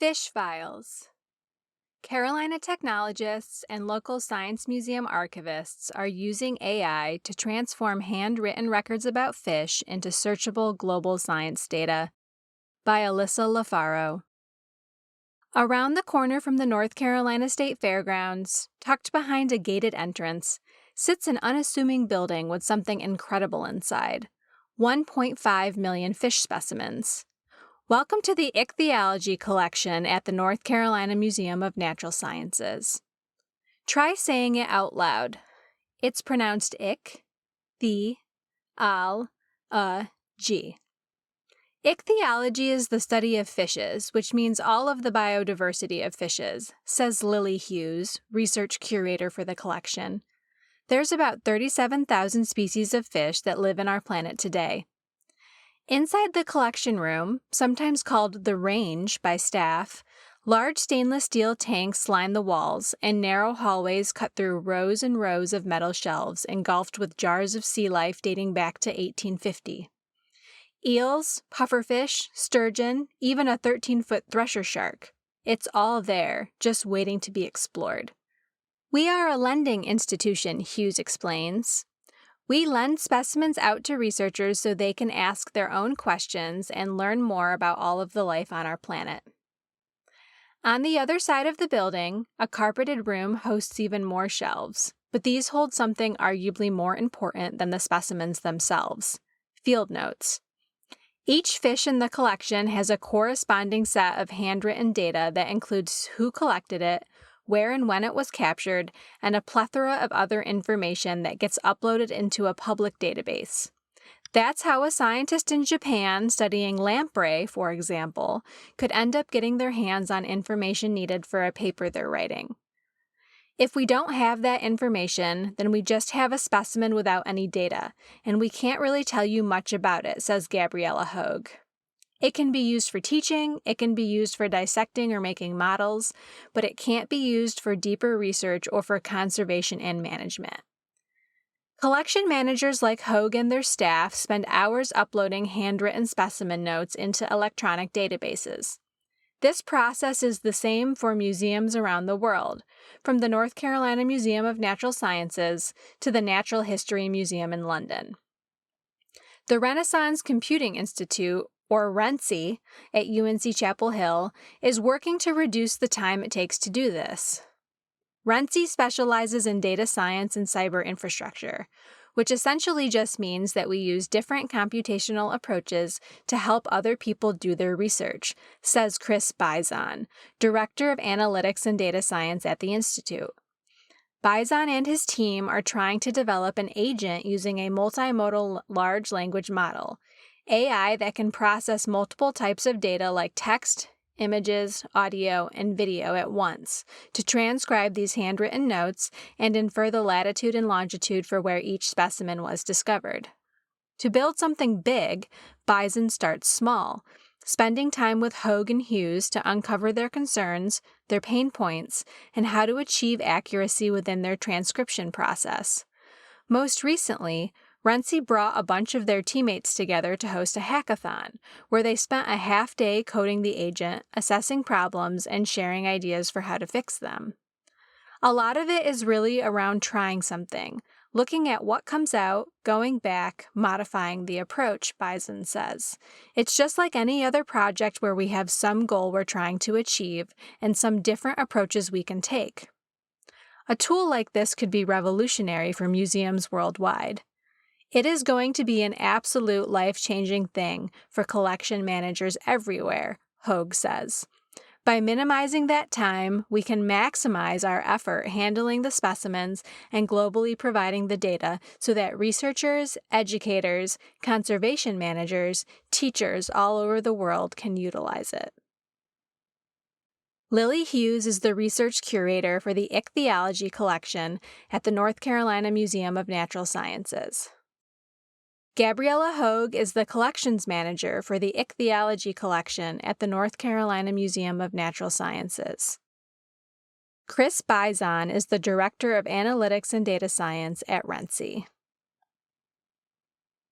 Fish files. Carolina technologists and local science museum archivists are using AI to transform handwritten records about fish into searchable global science data. By Alyssa LaFaro. Around the corner from the North Carolina State Fairgrounds, tucked behind a gated entrance, sits an unassuming building with something incredible inside: 1.5 million fish specimens. Welcome to the ichthyology collection at the North Carolina Museum of Natural Sciences. Try saying it out loud. It's pronounced ich, the, al, g. Ichthyology is the study of fishes, which means all of the biodiversity of fishes, says Lily Hughes, research curator for the collection. There's about 37,000 species of fish that live in our planet today. Inside the collection room, sometimes called the range by staff, large stainless steel tanks line the walls, and narrow hallways cut through rows and rows of metal shelves engulfed with jars of sea life dating back to 1850. Eels, pufferfish, sturgeon, even a 13-foot thresher shark. It's all there, just waiting to be explored. We are a lending institution, Hughes explains. We lend specimens out to researchers so they can ask their own questions and learn more about all of the life on our planet. On the other side of the building, a carpeted room hosts even more shelves, but these hold something arguably more important than the specimens themselves: field notes. Each fish in the collection has a corresponding set of handwritten data that includes who collected it, where and when it was captured, and a plethora of other information that gets uploaded into a public database. That's how a scientist in Japan studying lamprey, for example, could end up getting their hands on information needed for a paper they're writing. If we don't have that information, then we just have a specimen without any data, and we can't really tell you much about it, says Gabriella Hogue. It can be used for teaching, it can be used for dissecting or making models, but it can't be used for deeper research or for conservation and management. Collection managers like Hogue and their staff spend hours uploading handwritten specimen notes into electronic databases. This process is the same for museums around the world, from the North Carolina Museum of Natural Sciences to the Natural History Museum in London. The Renaissance Computing Institute, or RENCI, at UNC Chapel Hill, is working to reduce the time it takes to do this. RENCI specializes in data science and cyber infrastructure, which essentially just means that we use different computational approaches to help other people do their research, says Chris Bizon, Director of Analytics and Data Science at the Institute. Bizon and his team are trying to develop an agent using a multimodal large language model, AI that can process multiple types of data like text, images, audio, and video at once to transcribe these handwritten notes and infer the latitude and longitude for where each specimen was discovered. To build something big, Bizon starts small, spending time with Hogue and Hughes to uncover their concerns, their pain points, and how to achieve accuracy within their transcription process. Most recently, RENCI brought a bunch of their teammates together to host a hackathon, where they spent a half day coding the agent, assessing problems, and sharing ideas for how to fix them. A lot of it is really around trying something, looking at what comes out, going back, modifying the approach, Bizon says. It's just like any other project where we have some goal we're trying to achieve and some different approaches we can take. A tool like this could be revolutionary for museums worldwide. It is going to be an absolute life-changing thing for collection managers everywhere, Hogue says. By minimizing that time, we can maximize our effort handling the specimens and globally providing the data so that researchers, educators, conservation managers, teachers all over the world can utilize it. Lily Hughes is the research curator for the ichthyology collection at the North Carolina Museum of Natural Sciences. Gabriella Hogue is the collections manager for the ichthyology collection at the North Carolina Museum of Natural Sciences. Chris Bizon is the Director of Analytics and Data Science at RENCI.